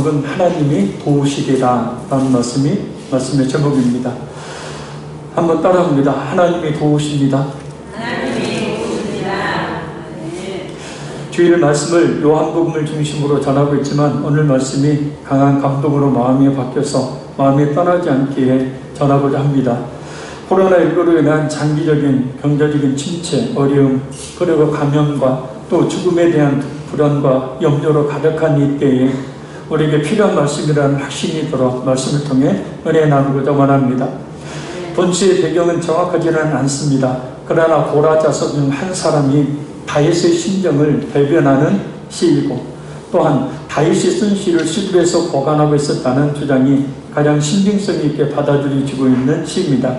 제목은 하나님이 도우시리라 라는 말씀의 제목입니다. 한번 따라합니다. 하나님이 도우십니다. 하나님이 도우십니다. 주일 말씀을 요한복음을 중심으로 전하고 있지만 오늘 말씀이 강한 감동으로 마음이 바뀌어서 마음이 떠나지 않기에 전하고자 합니다. 코로나19로 인한 장기적인 경제적인 침체, 어려움, 그리고 감염과 또 죽음에 대한 불안과 염려로 가득한 이때에 우리에게 필요한 말씀이라는 확신이 들어 말씀을 통해 은혜 나누고자 원합니다. 본시의 배경은 정확하지는 않습니다. 그러나 고라자서 중 한 사람이 다윗의 심정을 대변하는 시이고 또한 다윗이 쓴 시를 수집해서 보관하고 있었다는 주장이 가장 신빙성 있게 받아들여지고 있는 시입니다.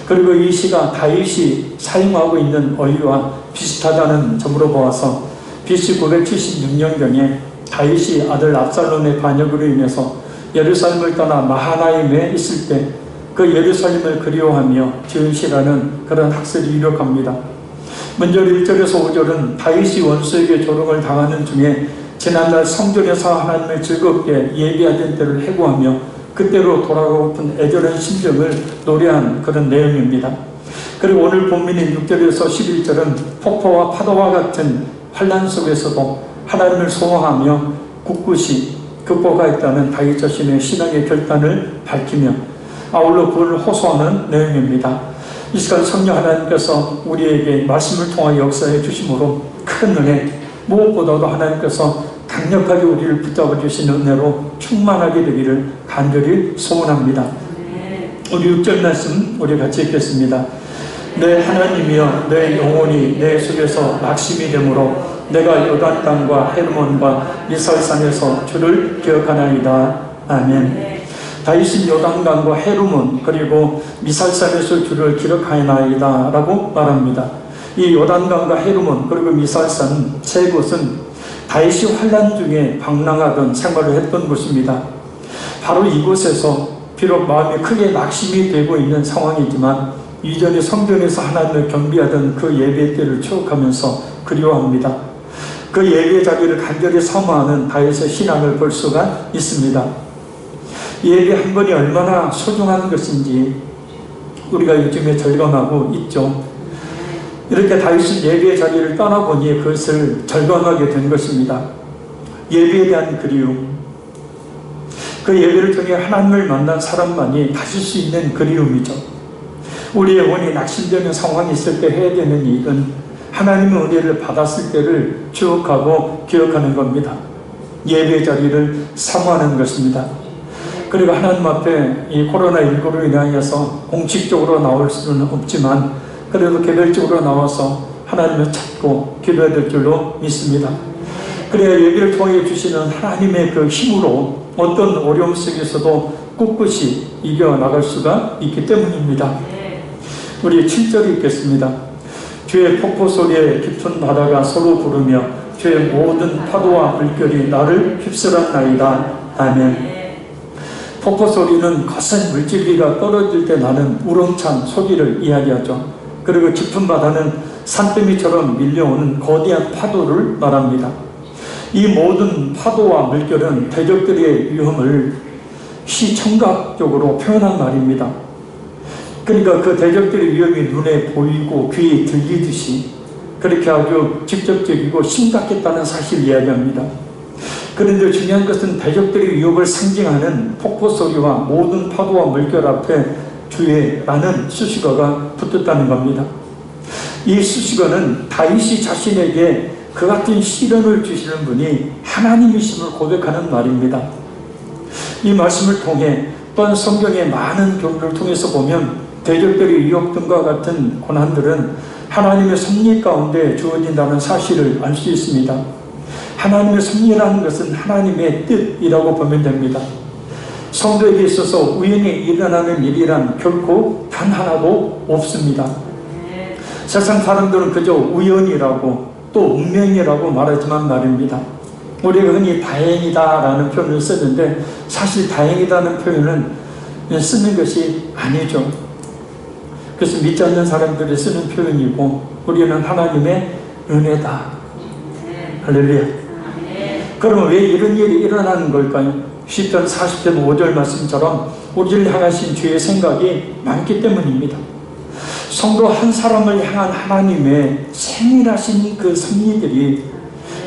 그리고 이 시가 다윗이 사용하고 있는 어휘와 비슷하다는 점으로 보아서 BC 976년경에 다윗이 아들 압살롬의 반역으로 인해서 예루살렘을 떠나 마하나임에 있을 때 그 예루살렘을 그리워하며 지은 시라는 그런 학설이 유력합니다. 먼저 1절에서 5절은 다윗이 원수에게 조롱을 당하는 중에 지난날 성전에서 하나님을 즐겁게 예배하던 때를 회고하며 그때로 돌아가고픈 애절한 심정을 노래한 그런 내용입니다. 그리고 오늘 본문인 6절에서 11절은 폭포와 파도와 같은 환난 속에서도 하나님을 소망하며 굳굳이 극복하였다는 다윗 자신의 신앙의 결단을 밝히며 아울러 그를 호소하는 내용입니다. 이 시간 성령 하나님께서 우리에게 말씀을 통하여 역사해 주심으로 큰 은혜, 무엇보다도 하나님께서 강력하게 우리를 붙잡아 주시는 은혜로 충만하게 되기를 간절히 소원합니다. 우리 6절 말씀 우리 같이 읽겠습니다. 내 하나님이여 내 영혼이 내 속에서 낙심이 되므로 내가 요단 땅과 헤르몬과 미살산에서 주를 기억하나이다. 아멘. 다윗은 요단강과 헤르몬 그리고 미살산에서 주를 기억하나이다 라고 말합니다. 이 요단강과 헤르몬 그리고 미살산 세 곳은 다윗이 환난 중에 방랑하던 생활을 했던 곳입니다. 바로 이곳에서 비록 마음이 크게 낙심이 되고 있는 상황이지만 이전에 성전에서 하나님을 경배하던 그 예배 때를 추억하면서 그리워합니다. 그 예배 자리를 간절히 사모하는 다윗의 신앙을 볼 수가 있습니다. 예배 한 번이 얼마나 소중한 것인지 우리가 요즘에 절감하고 있죠. 이렇게 다윗은 예배의 자리를 떠나보니 그것을 절감하게 된 것입니다. 예배에 대한 그리움, 그 예배를 통해 하나님을 만난 사람만이 가질 수 있는 그리움이죠. 우리의 영혼이 낙심되는 상황이 있을 때 해야 되는 일은 하나님의 은혜를 받았을 때를 추억하고 기억하는 겁니다. 예배의 자리를 사모하는 것입니다. 그리고 하나님 앞에 이 코로나19로 인하여서 공식적으로 나올 수는 없지만 그래도 개별적으로 나와서 하나님을 찾고 기도해야 될 줄로 믿습니다. 그래야 예배를 통해 주시는 하나님의 그 힘으로 어떤 어려움 속에서도 꿋꿋이 이겨나갈 수가 있기 때문입니다. 우리 7절 읽겠습니다. 주의 폭포 소리에 깊은 바다가 서로 부르며 주의 모든 파도와 물결이 나를 휩쓸었나이다. 아멘. 폭포 소리는 거센 물질기가 떨어질 때 나는 우렁찬 소리를 이야기하죠. 그리고 깊은 바다는 산더미처럼 밀려오는 거대한 파도를 말합니다. 이 모든 파도와 물결은 대적들의 위험을 시청각적으로 표현한 말입니다. 그러니까 그 대적들의 위험이 눈에 보이고 귀에 들리듯이 그렇게 아주 직접적이고 심각했다는 사실을 이야기합니다. 그런데 중요한 것은 대적들의 위협을 상징하는 폭포 소리와 모든 파도와 물결 앞에 주의라는 수식어가 붙었다는 겁니다. 이 수식어는 다윗이 자신에게 그 같은 시련을 주시는 분이 하나님이심을 고백하는 말입니다. 이 말씀을 통해 또한 성경의 많은 경우를 통해서 보면 대적들의 위협 등과 같은 고난들은 하나님의 섭리 가운데 주어진다는 사실을 알 수 있습니다. 하나님의 섭리라는 것은 하나님의 뜻이라고 보면 됩니다. 성도에게 있어서 우연히 일어나는 일이란 결코 단 하나도 없습니다. 세상 사람들은 그저 우연이라고 또 운명이라고 말하지만 말입니다. 우리가 흔히 다행이다라는 표현을 쓰는데 사실 다행이다는 표현은 쓰는 것이 아니죠. 그래서 믿지 않는 사람들이 쓰는 표현이고 우리는 하나님의 은혜다. 할렐루야. 그러면 왜 이런 일이 일어나는 걸까요? 시편 40편 5절 말씀처럼 우리를 향하신 주의 생각이 많기 때문입니다. 성도 한 사람을 향한 하나님의 세밀하신 그 섭리들이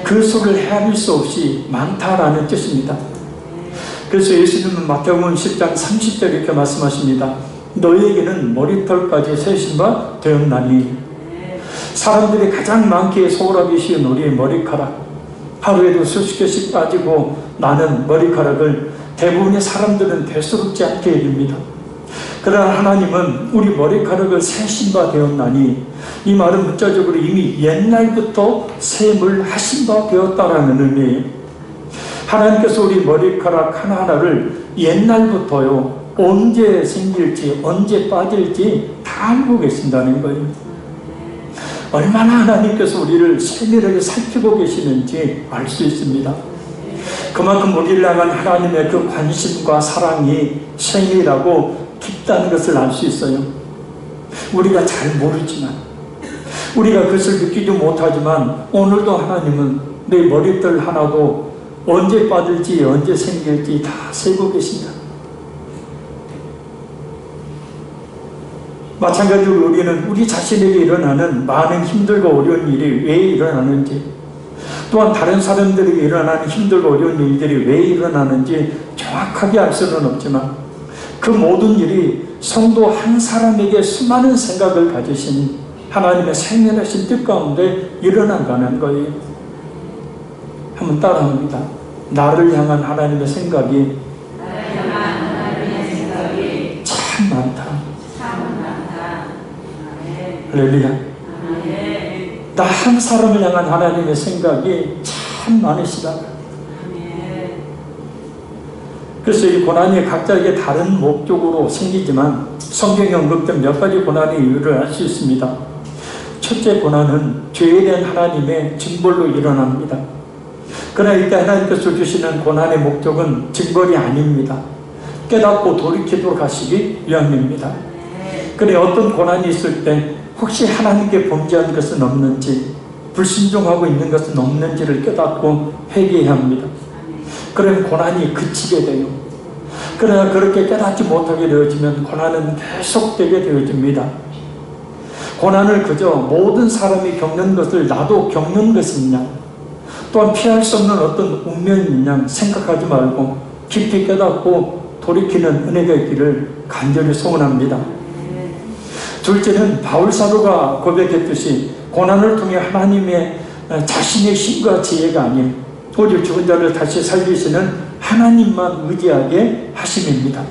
그 수를 헤아릴 수 없이 많다라는 뜻입니다. 그래서 예수님은 마태복음 10장 30절 이렇게 말씀하십니다. 너희에게는 머리털까지 세신 바 되었나니. 사람들이 가장 많기에 소홀하기 쉬운 우리의 머리카락, 하루에도 수십 개씩 빠지고 나는 머리카락을 대부분의 사람들은 대수롭지 않게 여깁니다. 그러나 하나님은 우리 머리카락을 세신 바 되었나니, 이 말은 문자적으로 이미 옛날부터 셈을 하신 바 되었다라는 의미예요. 하나님께서 우리 머리카락 하나하나를 옛날부터요, 언제 생길지 언제 빠질지 다 알고 계신다는 거예요. 얼마나 하나님께서 우리를 세밀하게 살피고 계시는지 알 수 있습니다. 그만큼 우리를 향한 하나님의 그 관심과 사랑이 세밀하고 깊다는 것을 알 수 있어요. 우리가 잘 모르지만, 우리가 그것을 느끼지 못하지만 오늘도 하나님은 내 머리털 하나도 언제 빠질지 언제 생길지 다 세고 계신다. 마찬가지로 우리는 우리 자신에게 일어나는 많은 힘들고 어려운 일이 왜 일어나는지, 또한 다른 사람들에게 일어나는 힘들고 어려운 일들이 왜 일어나는지 정확하게 알 수는 없지만, 그 모든 일이 성도 한 사람에게 수많은 생각을 가지신 하나님의 세밀하신 뜻 가운데 일어난다는 거예요. 한번 따라합니다. 나를 향한 하나님의 생각이 참 많다. 할렐루야. 나 한 사람을 향한 하나님의 생각이 참 많으시다. 그래서 이 고난이 각자에게 다른 목적으로 생기지만 성경에 언급된 몇 가지 고난의 이유를 알 수 있습니다. 첫째 고난은 죄에 대한 하나님의 징벌로 일어납니다. 그러나 이때 하나님께서 주시는 고난의 목적은 징벌이 아닙니다. 깨닫고 돌이키도록 하시기 위함입니다. 그래, 어떤 고난이 있을 때 혹시 하나님께 범죄한 것은 없는지, 불순종하고 있는 것은 없는지를 깨닫고 회개해야 합니다. 그러면 고난이 그치게 돼요. 그러나 그렇게 깨닫지 못하게 되어지면 고난은 계속되게 되어집니다. 고난을 그저 모든 사람이 겪는 것을 나도 겪는 것이냐, 또한 피할 수 없는 어떤 운명이냐 생각하지 말고 깊이 깨닫고 돌이키는 은혜가 있기를 간절히 소원합니다. 둘째는 바울사도가 고백했듯이 고난을 통해 하나님의 자신의 힘과 지혜가 아닌 오직 죽은 자를 다시 살리시는 하나님만 의지하게 하심입니다.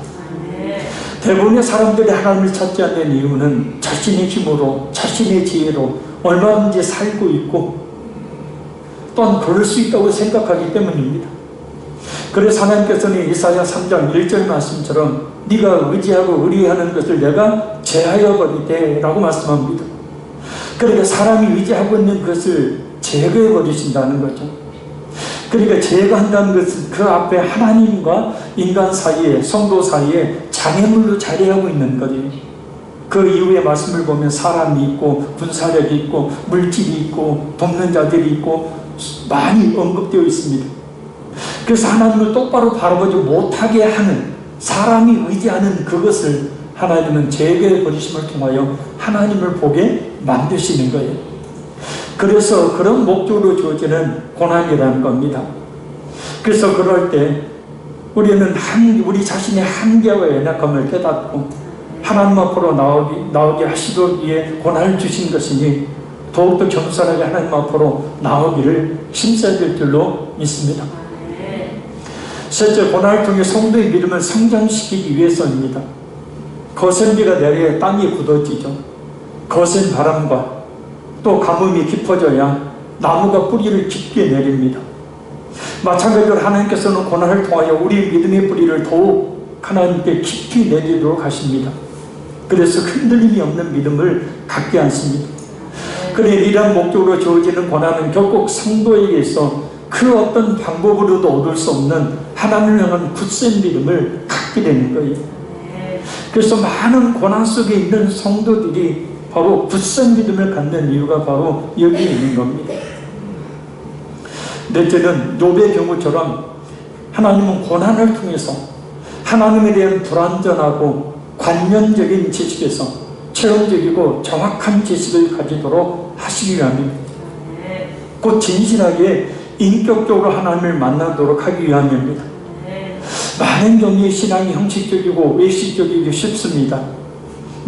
대부분의 사람들이 하나님을 찾지 않는 이유는 자신의 힘으로, 자신의 지혜로 얼마든지 살고 있고 또한 그럴 수 있다고 생각하기 때문입니다. 그래서 하나님께서는 이사야 3장 1절 말씀처럼 네가 의지하고 의리하는 것을 내가 제하여 버리되 라고 말씀합니다. 그러니까 사람이 의지하고 있는 것을 제거해 버리신다는 거죠. 그러니까 제거한다는 것은 그 앞에 하나님과 인간 사이에, 성도 사이에 장애물로 자리하고 있는 거예요. 그 이후의 말씀을 보면 사람이 있고 군사력이 있고 물질이 있고 돕는 자들이 있고 많이 언급되어 있습니다. 그래서 하나님을 똑바로 바라보지 못하게 하는, 사람이 의지하는 그것을 하나님은 제거해 버리심을 통하여 하나님을 보게 만드시는 거예요. 그래서 그런 목적으로 주어지는 고난이라는 겁니다. 그래서 그럴 때 우리는 우리 자신의 한계와 연약함을 깨닫고 하나님 앞으로 나오게 하시기 위해 고난을 주신 것이니 더욱더 겸손하게 하나님 앞으로 나오기를 힘써야 될 줄로 믿습니다. 셋째, 고난을 통해 성도의 믿음을 성장시키기 위해서입니다. 거센 비가 내려 땅이 굳어지죠. 거센 바람과 또 가뭄이 깊어져야 나무가 뿌리를 깊게 내립니다. 마찬가지로 하나님께서는 고난을 통하여 우리 믿음의 뿌리를 더욱 하나님께 깊이 내리도록 하십니다. 그래서 흔들림이 없는 믿음을 갖게 하십니다. 그래, 이러한 목적으로 주어지는 고난은 결국 성도에게 있어 그 어떤 방법으로도 얻을 수 없는 하나님을 향한 굳센 믿음을 갖게 되는 거예요. 그래서 많은 고난 속에 있는 성도들이 바로 굳센 믿음을 갖는 이유가 바로 여기 있는 겁니다. 넷째는 욥의 경우처럼 하나님은 고난을 통해서 하나님에 대한 불완전하고 관념적인 지식에서 체험적이고 정확한 지식을 가지도록 하시기 위함입니다. 곧 진실하게 인격적으로 하나님을 만나도록 하기 위함입니다. 많은 경우에 신앙이 형식적이고 외식적이기 쉽습니다.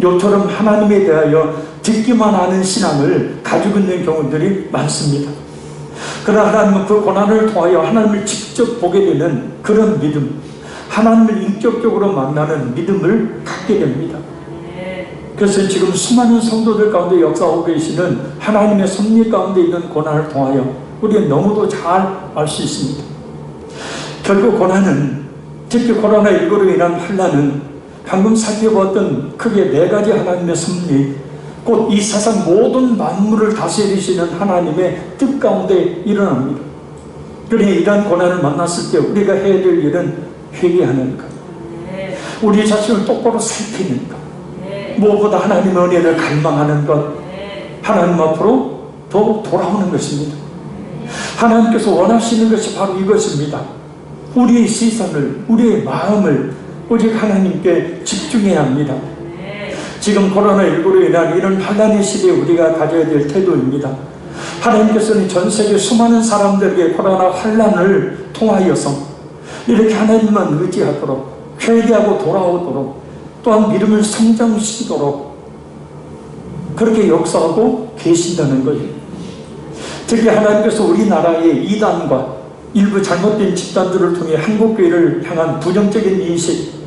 요처럼 하나님에 대하여 듣기만 하는 신앙을 가지고 있는 경우들이 많습니다. 그러나 하나님은 그 고난을 통하여 하나님을 직접 보게 되는 그런 믿음, 하나님을 인격적으로 만나는 믿음을 갖게 됩니다. 그래서 지금 수많은 성도들 가운데 역사하고 계시는 하나님의 섭리 가운데 있는 고난을 통하여 우리는 너무도 잘 알 수 있습니다. 결국 고난은, 특히 코로나19로 인한 환난은 방금 살펴보았던 크게 네 가지 하나님의 섭리, 곧 이 세상 모든 만물을 다스리시는 하나님의 뜻 가운데 일어납니다. 그러니 이러한 고난을 만났을 때 우리가 해야 될 일은 회개하는 것, 우리 자신을 똑바로 살피는 것, 무엇보다 하나님의 은혜를 갈망하는 것, 하나님 앞으로 더 돌아오는 것입니다. 하나님께서 원하시는 것이 바로 이것입니다. 우리의 시선을, 우리의 마음을 오직 하나님께 집중해야 합니다. 지금 코로나19로 인한 이런 환난의 시대에 우리가 가져야 될 태도입니다. 하나님께서는 전 세계 수많은 사람들에게 코로나 환난을 통하여서 이렇게 하나님만 의지하도록, 회개하고 돌아오도록, 또한 믿음을 성장시키도록 그렇게 역사하고 계신다는 거예요. 특히 하나님께서 우리나라의 이단과 일부 잘못된 집단들을 통해 한국교회를 향한 부정적인 인식,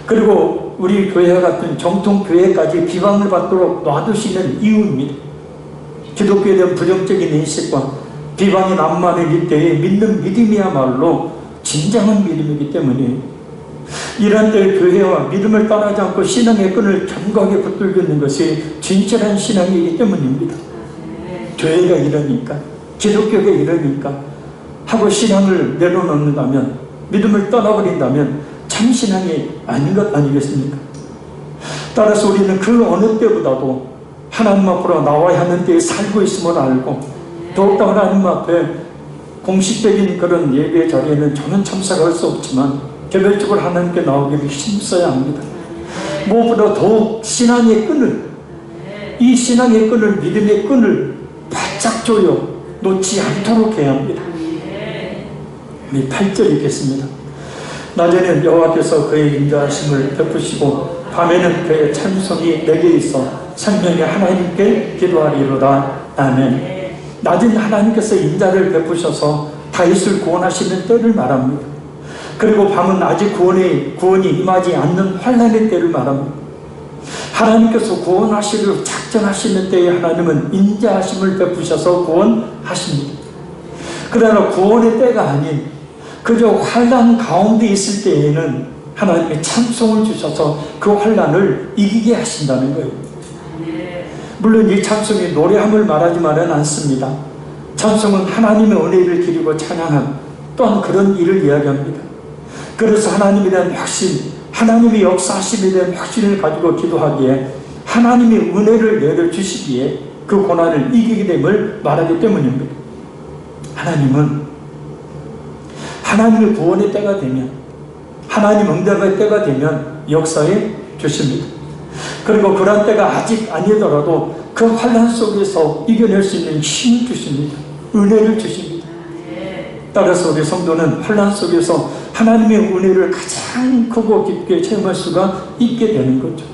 그리고 우리 교회와 같은 정통교회까지 비방을 받도록 놔두시는 이유입니다. 기독교에 대한 부정적인 인식과 비방이 난무하는 이때에 믿는 믿음이야말로 진정한 믿음이기 때문에 이런 때 교회와 믿음을 떠나지 않고 신앙의 끈을 견고하게 붙들고 있는 것이 진실한 신앙이기 때문입니다. 교회가 이러니까, 기독교가 이러니까 하고 신앙을 내려놓는다면, 믿음을 떠나버린다면 참 신앙이 아닌 것 아니겠습니까? 따라서 우리는 그 어느 때보다도 하나님 앞으로 나와야 하는 때에 살고 있음을 알고, 더욱더 하나님 앞에 공식적인 그런 예배 자리에는 저는 참석할 수 없지만 개별적으로 하나님께 나오기를 힘써야 합니다. 무엇보다 더욱 신앙의 끈을, 이 신앙의 끈을, 믿음의 끈을 바짝 조여 놓지 않도록 해야 합니다. 우리 8절 읽겠습니다. 낮에는 여호와께서 그의 인자하심을 베푸시고 밤에는 그의 찬송이 내게 있어 생명의 하나님께 기도하리로다. 아멘. 낮은 하나님께서 인자를 베푸셔서 다윗을 구원하시는 때를 말합니다. 그리고 밤은 아직 구원이 임하지 않는 환난의 때를 말합니다. 하나님께서 구원하시려 작정하시는 때에 하나님은 인자하심을 베푸셔서 구원하십니다. 그러나 구원의 때가 아닌 그저 환난 가운데 있을 때에는 하나님의 찬송을 주셔서 그 환난을 이기게 하신다는 거예요. 물론 이 찬송이 노래함을 말하지만은 않습니다. 찬송은 하나님의 은혜를 기리고 찬양함, 또한 그런 일을 이야기합니다. 그래서 하나님에 대한 확신, 하나님의 역사하심에 대한 확신을 가지고 기도하기에 하나님의 은혜를 내려주시기에 그 고난을 이기게 됨을 말하기 때문입니다. 하나님은 하나님의 구원의 때가 되면, 하나님 응답의 때가 되면 역사해 주십니다. 그리고 그런 때가 아직 아니더라도 그 환난 속에서 이겨낼 수 있는 힘을 주십니다. 은혜를 주십니다. 따라서 우리 성도는 환난 속에서 하나님의 은혜를 가장 크고 깊게 체험할 수가 있게 되는 거죠.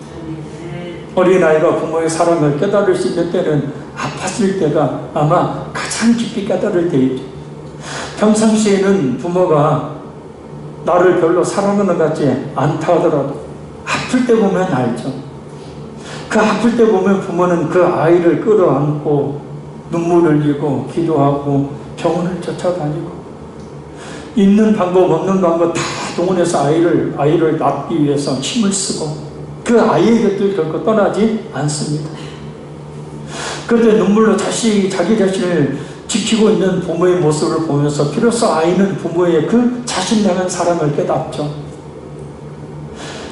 어린아이가 부모의 사랑을 깨달을 수 있는 때는 아팠을 때가 아마 가장 깊이 깨달을 때이죠. 평상시에는 부모가 나를 별로 사랑하는 것 같지 않다 하더라도 아플 때 보면 알죠. 그 아플 때 보면 부모는 그 아이를 끌어안고 눈물을 흘리고 기도하고 병원을 쫓아다니고 있는 방법 없는 방법 다 동원해서 아이를 낳기 위해서 힘을 쓰고 그 아이의 곁을 결코 떠나지 않습니다. 그런데 눈물로 자기 자신을 지키고 있는 부모의 모습을 보면서 비로소 아이는 부모의 그 자신당한 사랑을 깨닫죠.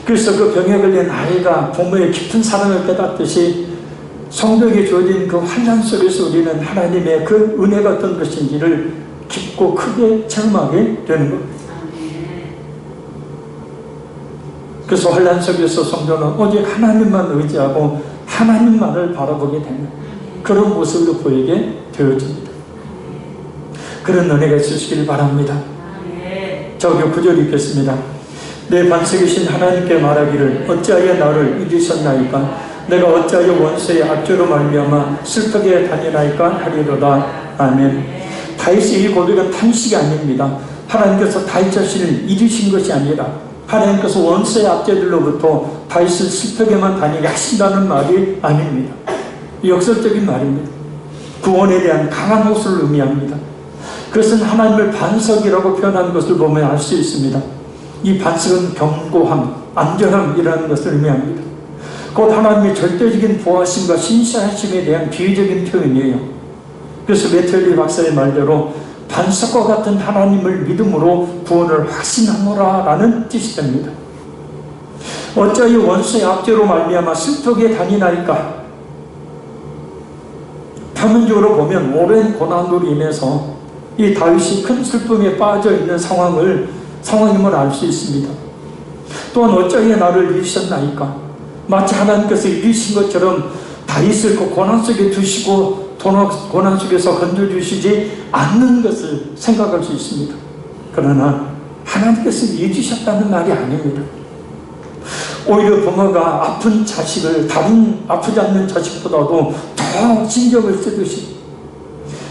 그래서 그 병에 걸린 아이가 부모의 깊은 사랑을 깨닫듯이 성도에게 주어진 그 환난 속에서 우리는 하나님의 그 은혜가 어떤 것인지를 깊고 깊고 크게 체험하게 되는 겁니다. 그래서 환난 속에서 성도는 오직 하나님만 의지하고 하나님만을 바라보게 되는 그런 모습으로 보이게 되어집니다. 그런 은혜가 있으시길 바랍니다. 자, 우리 9절 읽겠습니다. 내 반석이신 하나님께 말하기를 어찌하여 나를 잊으셨나이까? 내가 어찌하여 원수의 악죄로 말미암아 슬프게 다니나이까 하리로다. 아멘. 다윗의 이 고백은 탄식이 아닙니다. 하나님께서 다윗 자신을 잊으신 것이 아니라 하나님께서 원수의 악죄들로부터 다윗을 슬프게만 다니게 하신다는 말이 아닙니다. 역설적인 말입니다. 구원에 대한 강한 호소를 의미합니다. 그것은 하나님을 반석이라고 표현하는 것을 보면 알 수 있습니다. 이 반석은 견고함, 안전함이라는 것을 의미합니다. 곧 하나님의 절대적인 보호하심과 신실하심에 대한 비유적인 표현이에요. 그래서 메텔리 박사의 말대로 반석과 같은 하나님을 믿음으로 구원을 확신하노라 라는 뜻이 됩니다. 어찌하여 원수의 악죄로 말미암아 슬프게 다니나이까? 표면적으로 보면 오랜 고난으로 인해서 이 다윗이 큰 슬픔에 빠져 있는 상황임을 알 수 있습니다. 또한 어찌하여 나를 잃으셨나이까? 마치 하나님께서 잃으신 것처럼 다윗을 그 고난 속에 두시고 고난 속에서 건져주시지 않는 것을 생각할 수 있습니다. 그러나 하나님께서 잊으셨다는 말이 아닙니다. 오히려 부모가 아픈 자식을 다른 아프지 않는 자식보다도 더 신경을 쓰듯이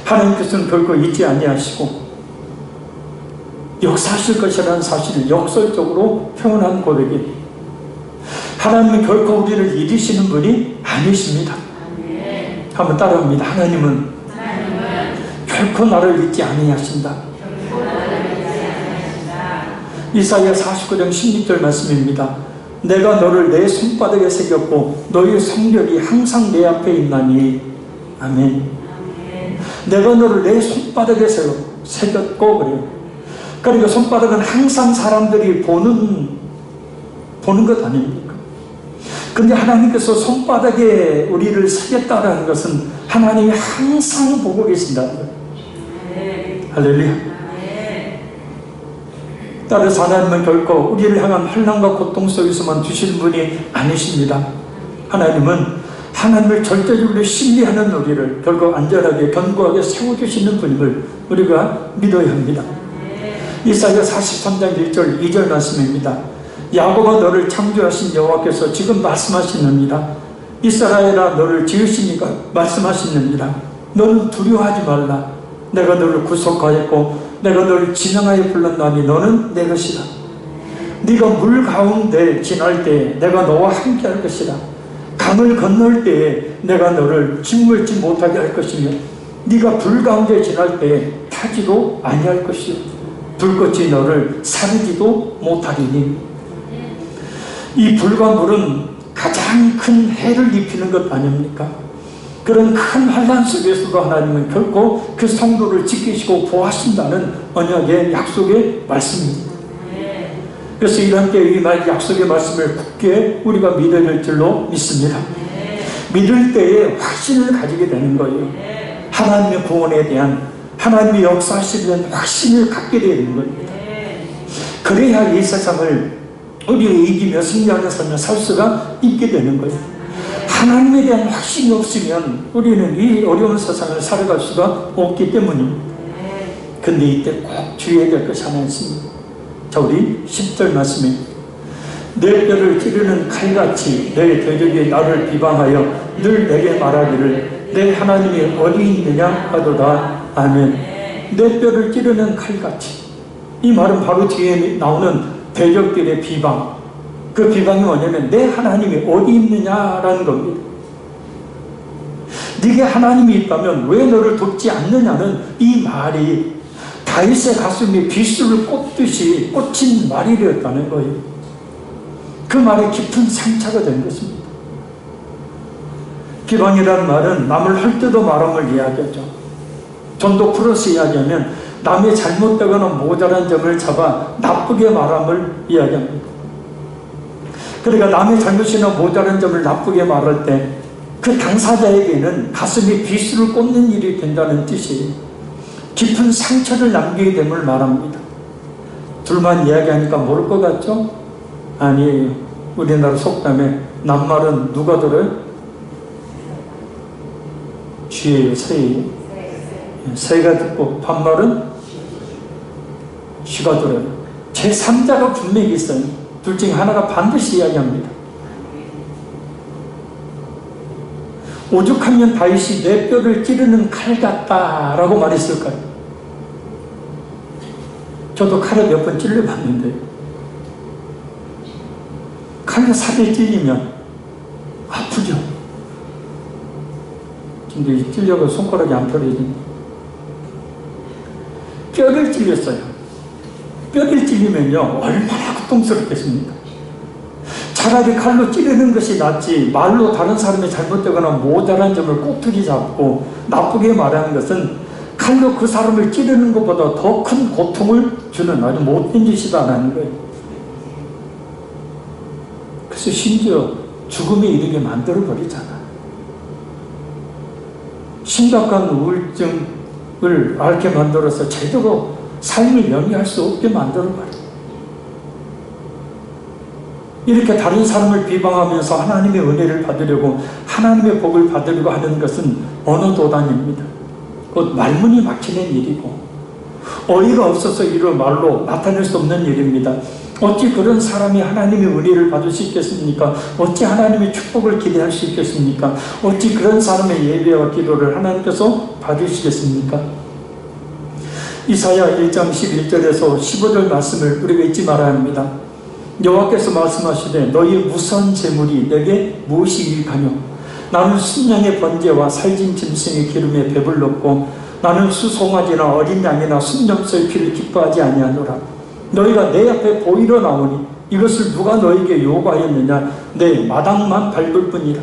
하나님께서는 결코 잊지 아니하시고 역사하실 것이라는 사실을 역설적으로 표현한 고백이 하나님은 결코 우리를 잊으시는 분이 아니십니다. 한번 따라합니다. 하나님은 결코 나를 잊지 아니하신다. 이사야 49장 16절 말씀입니다. 내가 너를 내 손바닥에 새겼고 너의 성벽이 항상 내 앞에 있나니. 아멘. 내가 너를 내 손바닥에 새겼고 그래요. 그러니까 손바닥은 항상 사람들이 보는 것 아닙니까? 근데 하나님께서 손바닥에 우리를 새겼다는 것은 하나님이 항상 보고 계신다는 거예요. 할렐루야. 따라서 하나님은 결코 우리를 향한 환난과 고통 속에서만 두시는 분이 아니십니다. 하나님은 하나님을 절대적으로 신뢰하는 우리를 결국 안전하게 견고하게 세워주시는 분임을 우리가 믿어야 합니다. 이사야 43장 1절 2절 말씀입니다. 야곱아 너를 창조하신 여호와께서 지금 말씀하시느니라. 이스라엘아 너를 지으시니까 말씀하시느니라. 너는 두려워하지 말라. 내가 너를 구속하였고 내가 너를 진영하여 불렀나니 너는 내 것이라. 네가 물 가운데 지날 때에 내가 너와 함께 할 것이라. 강을 건널 때에 내가 너를 짓물지 못하게 할 것이며 네가 불 가운데 지날 때에 타지도 아니할 것이요 불꽃이 너를 사르지도 못하리니. 이 불과 물은 가장 큰 해를 입히는 것 아닙니까? 그런 큰 환난 속에서도 하나님은 결코 그 성도를 지키시고 보호하신다는 언약의 약속의 말씀입니다. 그래서 이런 때에 이 약속의 말씀을 굳게 우리가 믿어야 될 줄로 믿습니다. 믿을 때에 확신을 가지게 되는 거예요. 하나님의 구원에 대한 하나님의 역사하시는 확신을 갖게 되는 겁니다. 그래야 이 세상을 우리가 이기며 승리하는 삶을 살 수가 있게 되는 거예요. 하나님에 대한 확신이 없으면 우리는 이 어려운 세상을 살아갈 수가 없기 때문입니다. 근데 이때 꼭 주의해야 될 것이 하나 있습니다. 자, 우리 10절 말씀에 내 뼈를 찌르는 칼같이 내 대적이 나를 비방하여 늘 내게 말하기를 내 하나님이 어디 있느냐 하도다. 아멘. 내 뼈를 찌르는 칼같이. 이 말은 바로 뒤에 나오는 대적들의 비방, 그 비방이 뭐냐면 내 하나님이 어디 있느냐라는 겁니다. 네게 하나님이 있다면 왜 너를 돕지 않느냐는 이 말이 다윗의 가슴에 비수를 꽂듯이 꽂힌 말이 되었다는 거예요. 그 말에 깊은 상처가 된 것입니다. 비방이라는 말은 남을 헐뜯어 말함을 이야기하죠. 좀 더 풀어서 이야기하면 남의 잘못되거나 모자란 점을 잡아 나쁘게 말함을 이야기합니다. 그러니까 남의 잘못이나 모자란 점을 나쁘게 말할 때 그 당사자에게는 가슴에 비수를 꽂는 일이 된다는 뜻이에요. 깊은 상처를 남기게 됨을 말합니다. 둘만 이야기하니까 모를 것 같죠? 아니에요. 우리나라 속담에 낱말은 누가 들어요? 쥐예요, 새예요? 새가 듣고 반말은 쥐가 들어요. 제3자가 분명히 있어요. 둘 중에 하나가 반드시 이야기합니다. 오죽하면 다윗이 내 뼈를 찌르는 칼 같다라고 말했을까요? 저도 칼을 몇 번 찔러봤는데 칼로 살을 찔리면 아프죠. 근데 찔려가 손가락이 안 펴려진다. 뼈를 찔렸어요. 뼈를 찔리면요 얼마나 고통스럽겠습니까? 차라리 칼로 찌르는 것이 낫지 말로 다른 사람이 잘못되거나 모자란 점을 꾹투기 잡고 나쁘게 말하는 것은 칼로 그 사람을 찌르는 것보다 더 큰 고통을 주는 아주 못된 짓이다라는 거예요. 그래서 심지어 죽음에 이르게 만들어버리잖아. 심각한 우울증을 앓게 만들어서 제대로 삶을 영위할 수 없게 만들어버려. 이렇게 다른 사람을 비방하면서 하나님의 은혜를 받으려고 하나님의 복을 받으려고 하는 것은 어느 도단입니다. 곧 말문이 막히는 일이고 어이가 없어서 이런 말로 나타낼 수 없는 일입니다. 어찌 그런 사람이 하나님의 은혜를 받을 수 있겠습니까? 어찌 하나님의 축복을 기대할 수 있겠습니까? 어찌 그런 사람의 예배와 기도를 하나님께서 받으시겠습니까? 이사야 1장 11절에서 15절 말씀을 우리가 잊지 말아야 합니다. 여호와께서 말씀하시되 너희의 무수한 재물이 내게 무엇이 유익하뇨? 나는 순양의 번제와 살진 짐승의 기름에 배불렀고 나는 수송아지나 어린 양이나 순염소의 피를 기뻐하지 아니하노라. 너희가 내 앞에 보이러 나오니 이것을 누가 너희에게 요구하였느냐? 내 마당만 밟을 뿐이라.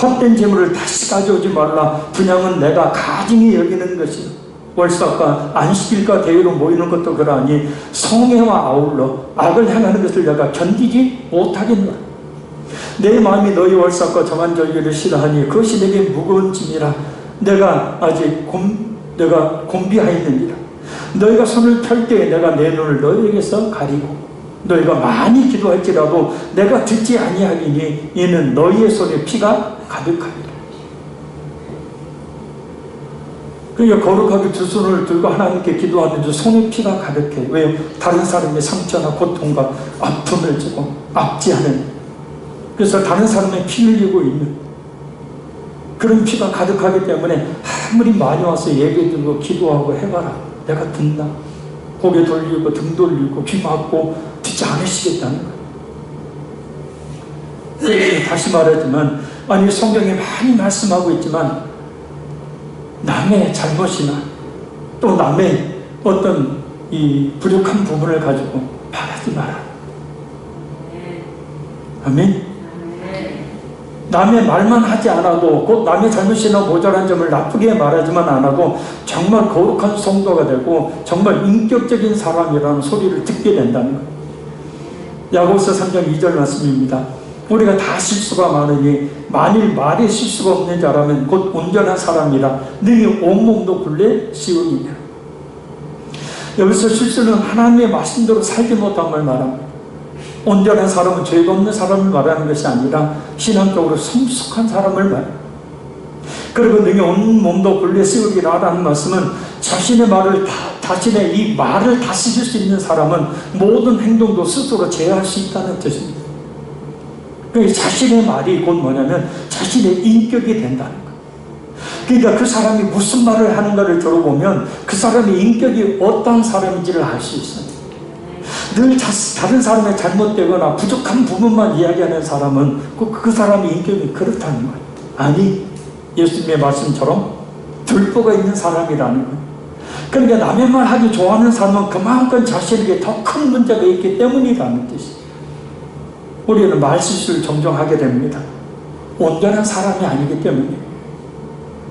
헛된 재물을 다시 가져오지 말라. 분양은 내가 가증히 여기는 것이라. 월삭과 안식일과 대회로 모이는 것도 그러하니 성회와 아울러 악을 행하는 것을 내가 견디지 못하겠노라. 내 마음이 너희 월삭과 정한 절기를 싫어하니 그것이 내게 무거운 짐이라. 내가 곤비하였느니라. 너희가 손을 펼 때에 내가 내 눈을 너희에게서 가리고 너희가 많이 기도할지라도 내가 듣지 아니하리니 이는 너희의 손에 피가 가득하리라. 그러니까 거룩하게 두 손을 들고 하나님께 기도하는데 손에 피가 가득해. 왜요? 다른 사람의 상처나 고통과 아픔을 주고 압제하는, 그래서 다른 사람의 피 흘리고 있는 그런 피가 가득하기 때문에 아무리 많이 와서 예배 들고 기도하고 해봐라, 내가 듣나? 고개 돌리고 등 돌리고 귀 막고 듣지 않으시겠다는 거예요. 다시 말하지만, 아니 성경에 많이 말씀하고 있지만 남의 잘못이나 또 남의 어떤 이 부족한 부분을 가지고 바라지 마라. 아멘. 남의 말만 하지 않아도, 곧 남의 잘못이나 모자란 점을 나쁘게 말하지만 않아도 정말 거룩한 성도가 되고 정말 인격적인 사람이라는 소리를 듣게 된다는 거예요. 야고보서 3장 2절 말씀입니다. 우리가 다 실수가 많으니 만일 말에 실수가 없는 자라면 곧 온전한 사람이라 능히 온몸도 굴레 씌우니라. 여기서 실수는 하나님의 말씀대로 살지 못함을 말합니다. 온전한 사람은 죄가 없는 사람을 말하는 것이 아니라 신앙적으로 성숙한 사람을 말합니다. 그리고 능히 온몸도 굴레 씌우리라 라는 말씀은 자신의 이 말을 다스릴 수 있는 사람은 모든 행동도 스스로 제어할 수 있다는 뜻입니다. 자신의 말이 곧 뭐냐면 자신의 인격이 된다는 거예요. 그러니까 그 사람이 무슨 말을 하는가를 들어보면 그 사람의 인격이 어떤 사람인지를 알 수 있어요. 늘 다른 사람의 잘못되거나 부족한 부분만 이야기하는 사람은 그 사람의 인격이 그렇다는 거예요. 아니, 예수님의 말씀처럼 들보가 있는 사람이라는 거예요. 그러니까 남의 말 하기 좋아하는 사람은 그만큼 자신에게 더 큰 문제가 있기 때문이라는 뜻이에요. 우리는 말실수를 종종 하게 됩니다. 온전한 사람이 아니기 때문에.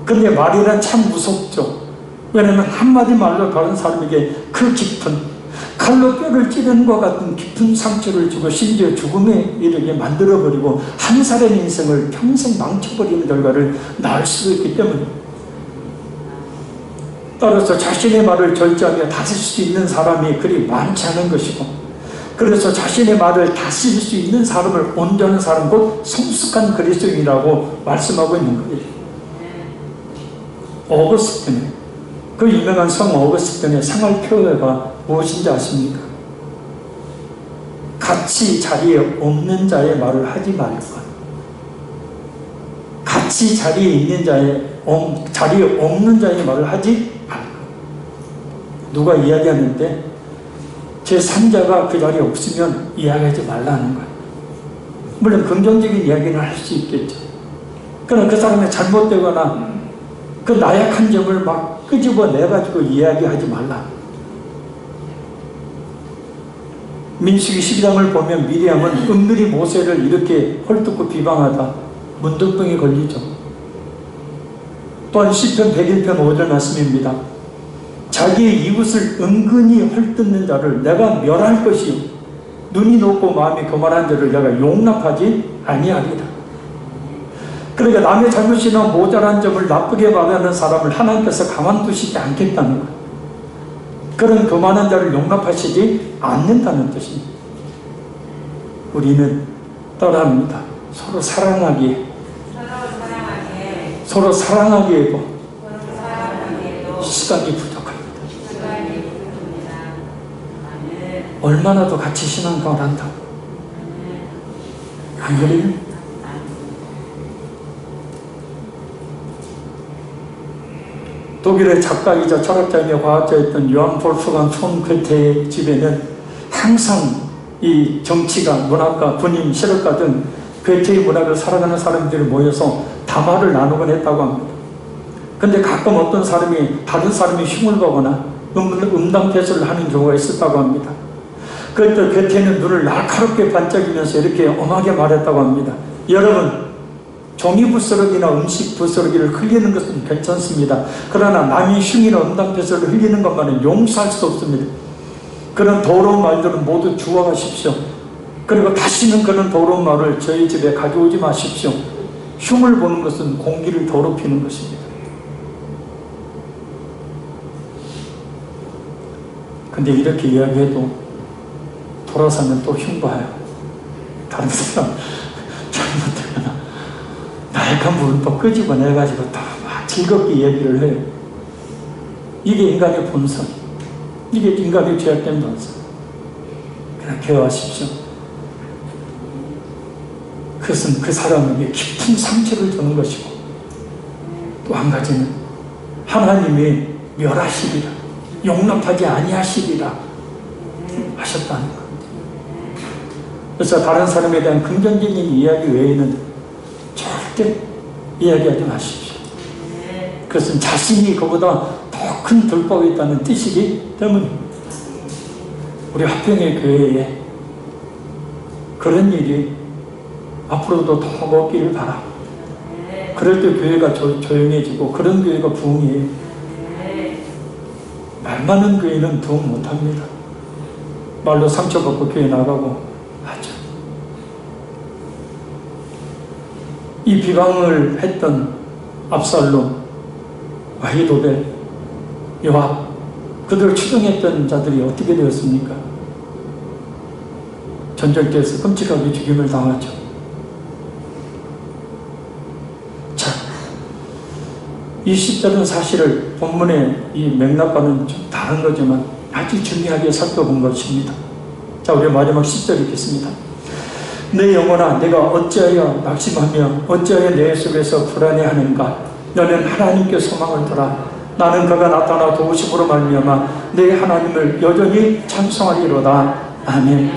근데 말이란 참 무섭죠. 왜냐하면 한마디 말로 다른 사람에게 그 깊은, 칼로 뼈를 찌르는 것 같은 깊은 상처를 주고 심지어 죽음에 이르게 만들어버리고 한 사람의 인생을 평생 망쳐버리는 결과를 낳을 수도 있기 때문에. 따라서 자신의 말을 절제하며 다스릴 수 있는 사람이 그리 많지 않은 것이고, 그래서 자신의 말을 다스릴 수 있는 사람을 온전한 사람, 곧 성숙한 그리스도인이라고 말씀하고 있는 거예요. 어거스틴, 그 유명한 성 어거스틴의 생활표어가 무엇인지 아십니까? 같이 자리에 없는 자의 말을 하지 말것. 같이 자리에 있는 자리에 없는 자의 말을 하지 말것. 누가 이야기하는데 제3자가 그 자리에 없으면 이야기하지 말라는 거예요. 물론 긍정적인 이야기는 할 수 있겠죠. 그러나 그 사람의 잘못되거나 그 나약한 점을 막 끄집어내가지고 이야기하지 말라. 민수기 12장을 보면 미리암은 은밀히 모세를 이렇게 헐뜯고 비방하다 문득병에 걸리죠. 또한 시편 101편 5절 말씀입니다. 자기의 이웃을 은근히 헐뜯는 자를 내가 멸할 것이요 눈이 높고 마음이 교만한 자를 내가 용납하지 아니하리라. 그러니까 남의 잘못이나 모자란 점을 나쁘게 말하는 사람을 하나님께서 가만두시지 않겠다는 거예요. 그런 교만한 자를 용납하시지 않는다는 뜻입니다. 우리는 떠납니다. 서로 사랑하기에 해도 시간이 부족합니다. 얼마나 더 같이 신앙생활 한다고. 안 그래요? 독일의 작가이자 철학자이며 과학자였던 요한 볼프강 폰 괴테의 집에는 항상 이 정치가, 문학가, 군인, 실업가 등 괴테의 문학을 살아가는 사람들이 모여서 담화를 나누곤 했다고 합니다. 근데 가끔 어떤 사람이 다른 사람이 흉을 보거나 음담패설을 하는 경우가 있었다고 합니다. 그럴 때 괴테는 눈을 날카롭게 반짝이면서 이렇게 엄하게 말했다고 합니다. 여러분, 종이 부스러기나 음식 부스러기를 흘리는 것은 괜찮습니다. 그러나 남의 흉이나 음담패설을 흘리는 것만은 용서할 수 없습니다. 그런 더러운 말들은 모두 주워가십시오. 그리고 다시는 그런 더러운 말을 저희 집에 가져오지 마십시오. 흉을 보는 것은 공기를 더럽히는 것입니다. 근데 이렇게 이야기해도 돌아서면 또 흉봐요. 다른 사람 잘못되거나 나약한 부분을 또 끄집어내가지고 또 막 즐겁게 얘기를 해요. 이게 인간의 본성, 이게 인간의 죄악된 본성. 그냥 개화하십시오. 그것은 그 사람에게 깊은 상처를 주는 것이고, 또 한 가지는 하나님이 멸하시리라, 용납하지 아니하시리라 하셨다는 것. 그래서 다른 사람에 대한 긍정적인 이야기 외에는 절대 이야기하지 마십시오. 그것은 자신이 그보다 더 큰 불법이 있다는 뜻이기 때문입니다. 우리 화평의 교회에 그런 일이 앞으로도 더 없기를 바라고, 그럴 때 교회가 조용해지고 그런 교회가 부흥이에요. 말 많은 교회는 부흥 못합니다. 말로 상처받고 교회 나가고 하죠. 이 비방을 했던 압살롬, 아히도벨, 요압, 그들을 추종했던 자들이 어떻게 되었습니까? 전쟁터에서 끔찍하게 죽임을 당하죠. 자, 이 10절은 사실을 본문의 이 맥락과는 좀 다른 거지만 아주 중요하게 살펴본 것입니다. 자, 우리 마지막 10절 읽겠습니다. 내 영혼아, 내가 어찌하여 낙심하며 어찌하여 내 속에서 불안해하는가? 너는 하나님께 소망을 두라. 나는 그가 나타나 도우심으로 말미암아 내 하나님을 여전히 찬송하리로다. 아멘.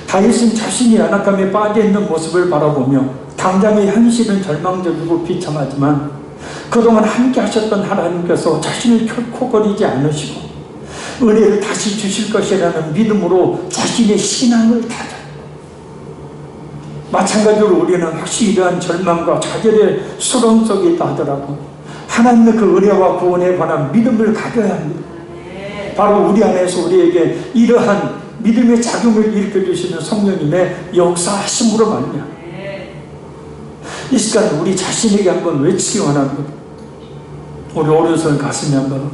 다윗은 자신이 안악함에 빠져있는 모습을 바라보며 당장의 현실은 절망적이고 비참하지만 그동안 함께 하셨던 하나님께서 자신을 결코 버리지 않으시고 은혜를 다시 주실 것이라는 믿음으로 자신의 신앙을 다져. 마찬가지로 우리는 확실히 이러한 절망과 좌절의 수렁 속에 있다 하더라도 하나님의 그 은혜와 구원에 관한 믿음을 가져야 합니다. 바로 우리 안에서 우리에게 이러한 믿음의 작용을 일으켜주시는 성령님의 역사하심으로 말이야. 이 시간 우리 자신에게 한번 외치기 원합니다. 우리 오른손 가슴에 한번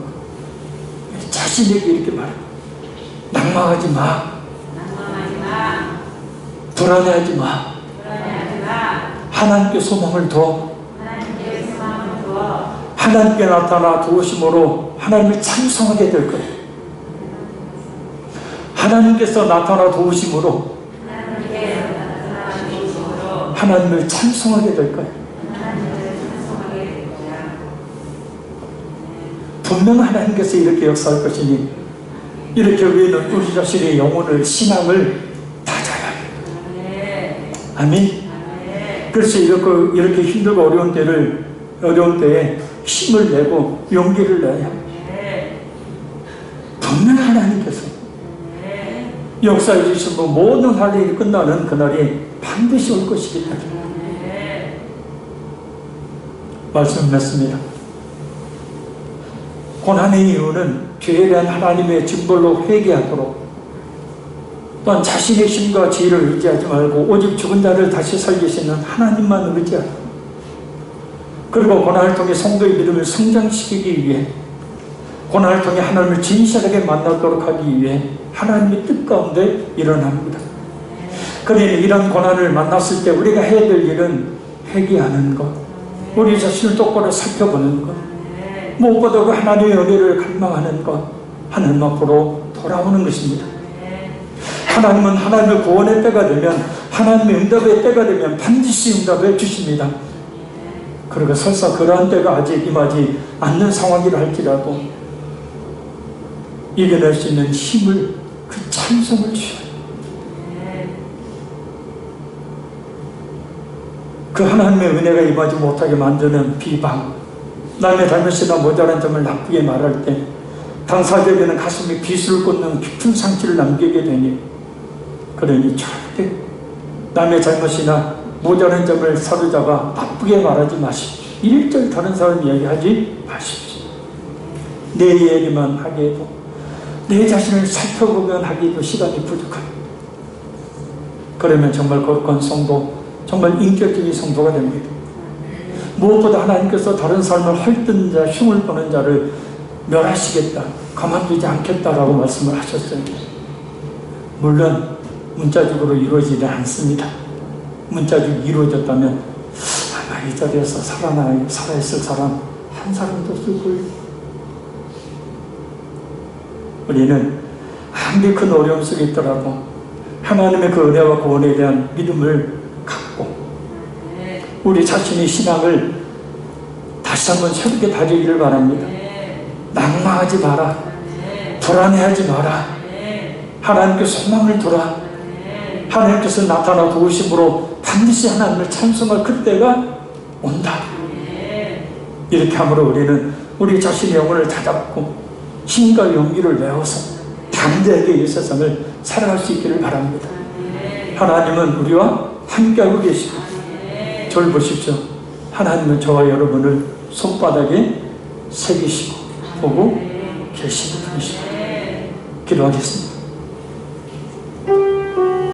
자신에게 이렇게 말합니다. 낭망하지 마. 낭망하지 마. 불안해하지 마. 불안해하지 마. 하나님께 소망을 둬. 하나님께 소망을 두어 하나님께 나타나 도우심으로 하나님을 찬송하게 될 거예요. 하나님께서 나타나 도우심으로 하나님께 나타나 주심으로 하나님을 찬송하게 될 거예요. 하나님을 찬송하게 될 거야. 분명 하나님께서 이렇게 역사할 것이니 이렇게 우리는 우리 자신의 영혼을 신앙을 다져야 해요. 네. 아멘. 네. 그래서 이렇게 힘들고 어려운 때에 힘을 내고 용기를 내야 합니다. 네. 분명 하나님께서 네. 역사해 주신 모든 할 일이 끝나는 그날이 반드시 올 것이기 때문에 네. 말씀 맺습니다. 고난의 이유는 죄에 대한 하나님의 징벌로 회개하도록, 또한 자신의 힘과 지혜를 의지하지 말고 오직 죽은 자를 다시 살리시는 하나님만 의지하고, 그리고 고난을 통해 성도의 믿음을 성장시키기 위해, 고난을 통해 하나님을 진실하게 만나도록 하기 위해 하나님의 뜻 가운데 일어납니다. 그러니 이런 고난을 만났을 때 우리가 해야 될 일은 회개하는 것, 우리 자신을 똑바로 살펴보는 것, 무엇보다 그 하나님의 은혜를 갈망하는 것, 하나님 앞으로 돌아오는 것입니다. 하나님은 하나님의 구원의 때가 되면, 하나님의 응답의 때가 되면 반드시 응답해 주십니다. 그리고 설사 그러한 때가 아직 임하지 않는 상황이라 할지라도 이겨낼 수 있는 힘을, 그 찬송을 주셔요. 그 하나님의 은혜가 임하지 못하게 만드는 비방, 남의 잘못이나 모자란 점을 나쁘게 말할 때 당사자에게는 가슴에 비수를 꽂는 깊은 상처를 남기게 되니, 그러니 절대 남의 잘못이나 모자란 점을 사로잡아 나쁘게 말하지 마십시오. 일절 다른 사람 이야기하지 마십시오. 내 얘기만 하기에도, 내 자신을 살펴보면 하기에도 시간이 부족합니다. 그러면 정말 거룩한 성도, 정말 인격적인 성도가 됩니다. 무엇보다 하나님께서 다른 삶을 헐뜯는 자, 흉을 보는 자를 멸하시겠다, 가만두지 않겠다라고 말씀을 하셨어요. 물론 문자적으로 이루어지지 않습니다. 문자적으로 이루어졌다면 아마 이 자리에서 살아있을 사람 한 사람도 없을 거예요. 우리는 아무리 큰 어려움 속에 있더라도 하나님의 그 은혜와 구원에 대한 믿음을 갖고 우리 자신의 신앙을 다시 한번 새롭게 다지기를 바랍니다. 낭망하지 마라. 불안해하지 마라. 하나님께 소망을 두라. 하나님께서 나타나 도우심으로 반드시 하나님을 찬송할 그때가 온다. 이렇게 함으로 우리는 우리 자신의 영혼을 다잡고 힘과 용기를 내어서 담대하게 이 세상을 살아갈 수 있기를 바랍니다. 하나님은 우리와 함께하고 계시고, 저를 보십시오. 하나님은 저와 여러분을 손바닥에 새기시고 보고 계시는 분이십니다. 기도하겠습니다.